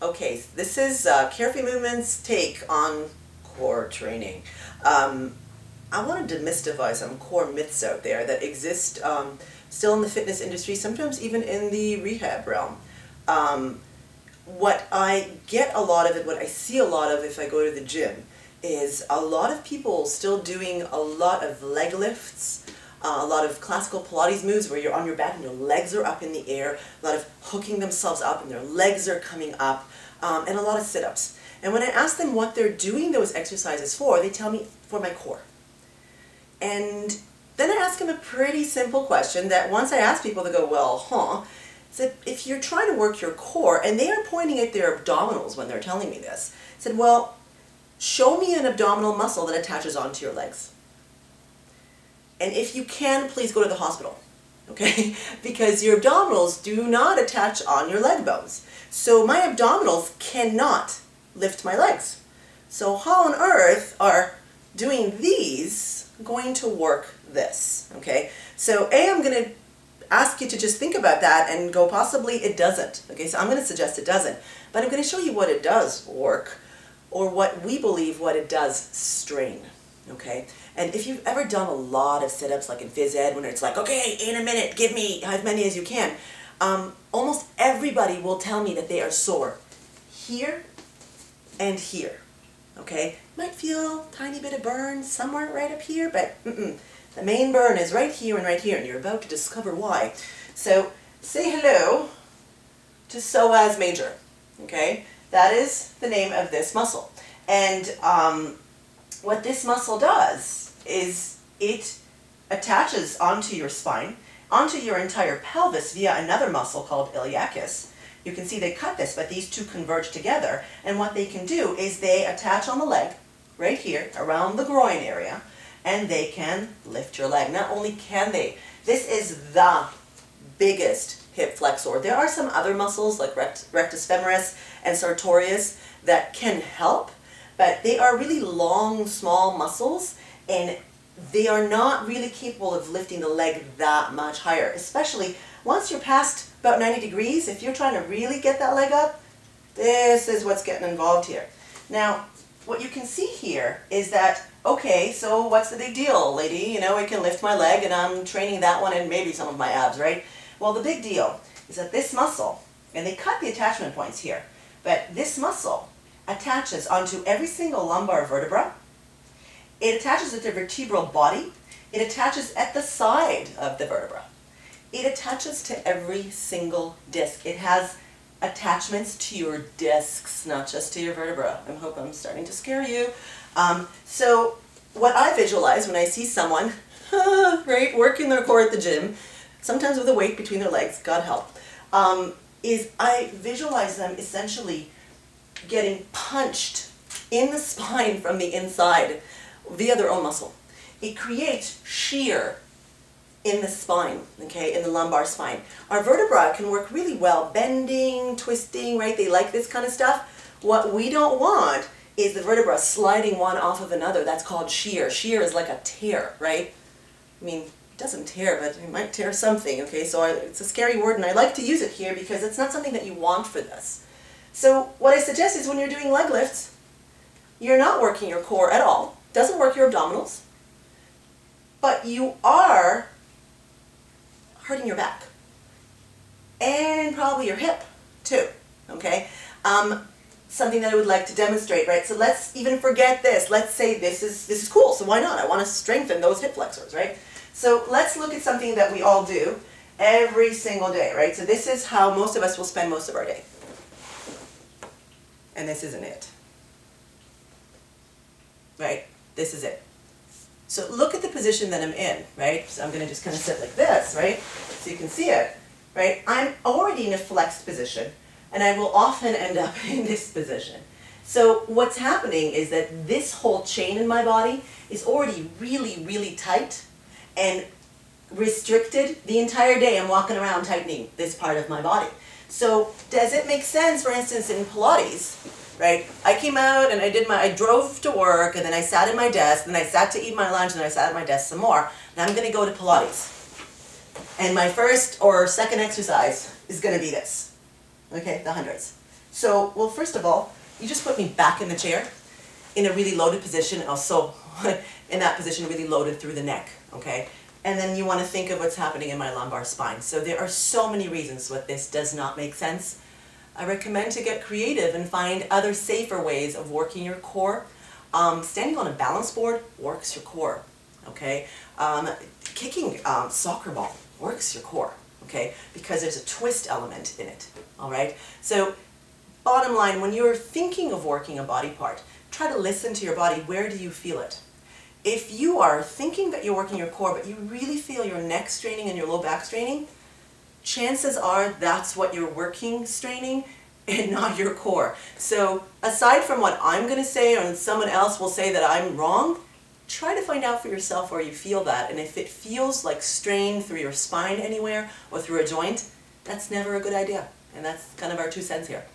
Okay, this is Carefree Movement's take on core training. I want to demystify some core myths out there that exist still in the fitness industry, sometimes even in the rehab realm. What I get a lot of it, what I see a lot of if I go to the gym, is a lot of people still doing a lot of leg lifts, a lot of classical Pilates moves where you're on your back and your legs are up in the air, a lot of hooking themselves up and their legs are coming up, and a lot of sit-ups. And when I ask them what they're doing those exercises for, they tell me for my core. And then I ask them a pretty simple question that once I ask people, they go, well, said, if you're trying to work your core, and they are pointing at their abdominals when they're telling me this, said, well, show me an abdominal muscle that attaches onto your legs. And if you can, please go to the hospital, okay? Because your abdominals do not attach on your leg bones. So my abdominals cannot lift my legs. So how on earth are doing these going to work this, okay? So I'm going to ask you to just think about that and go possibly it doesn't, okay? So I'm going to suggest it doesn't, but I'm going to show you what it does work, or what we believe what it does strain, okay? And if you've ever done a lot of sit-ups like in phys ed when it's like, okay, in a minute, give me as many as you can, almost everybody will tell me that they are sore here and here, okay? Might feel a tiny bit of burn somewhere right up here, but the main burn is right here, and you're about to discover why. So say hello to psoas major, okay? That is the name of this muscle. And what this muscle does is it attaches onto your spine, onto your entire pelvis via another muscle called iliacus. You can see they cut this, but these two converge together, and what they can do is they attach on the leg, right here, around the groin area, and they can lift your leg. Not only can they, this is the biggest hip flexor. There are some other muscles like rectus femoris and sartorius that can help, but they are really long, small muscles, and they are not really capable of lifting the leg that much higher, especially once you're past about 90 degrees. If you're trying to really get that leg up, this is what's getting involved here. Now, what you can see here is that, okay, so what's the big deal, lady? You know, I can lift my leg and I'm training that one and maybe some of my abs, right? Well, the big deal is that this muscle, and they cut the attachment points here, but this muscle attaches onto every single lumbar vertebra. It attaches at the vertebral body. It attaches at the side of the vertebra. It attaches to every single disc. It has attachments to your discs, not just to your vertebra. I hope I'm starting to scare you. So what I visualize when I see someone, right, working their core at the gym, sometimes with a weight between their legs, God help, is I visualize them essentially getting punched in the spine from the inside via their own muscle. It creates shear in the spine, okay, in the lumbar spine. Our vertebra can work really well, bending, twisting, right? They like this kind of stuff. What we don't want is the vertebra sliding one off of another. That's called shear. Shear is like a tear, right? I mean, it doesn't tear, but it might tear something, okay? So it's a scary word, and I like to use it here because it's not something that you want for this. So what I suggest is when you're doing leg lifts, you're not working your core at all. Doesn't work your abdominals, but you are hurting your back and probably your hip too, okay? Something that I would like to demonstrate, right? So let's even forget this. Let's say this is cool, so why not? I want to strengthen those hip flexors, right? So let's look at something that we all do every single day, right? So this is how most of us will spend most of our day. And this isn't it, right? This is it. So look at the position that I'm in, right? So I'm going to just kind of sit like this, right? So you can see it, right? I'm already in a flexed position, and I will often end up in this position. So what's happening is that this whole chain in my body is already really, really tight and restricted. The entire day I'm walking around tightening this part of my body. So does it make sense, for instance, in Pilates, right? I came out and I drove to work, and then I sat at my desk, then I sat to eat my lunch, and then I sat at my desk some more. And I'm going to go to Pilates. And my first or second exercise is going to be this, okay, the hundreds. So, well, first of all, you just put me back in the chair in a really loaded position, also in that position really loaded through the neck, okay? And then you want to think of what's happening in my lumbar spine. So there are so many reasons why this does not make sense. I recommend to get creative and find other safer ways of working your core. Standing on a balance board works your core, okay? Kicking soccer ball works your core, okay? Because there's a twist element in it, all right? So bottom line, when you're thinking of working a body part, try to listen to your body. Where do you feel it? If you are thinking that you're working your core, but you really feel your neck straining and your low back straining, chances are that's what you're working straining and not your core. So aside from what I'm going to say or someone else will say that I'm wrong, try to find out for yourself where you feel that. And if it feels like strain through your spine anywhere or through a joint, that's never a good idea. And that's kind of our 2 cents here.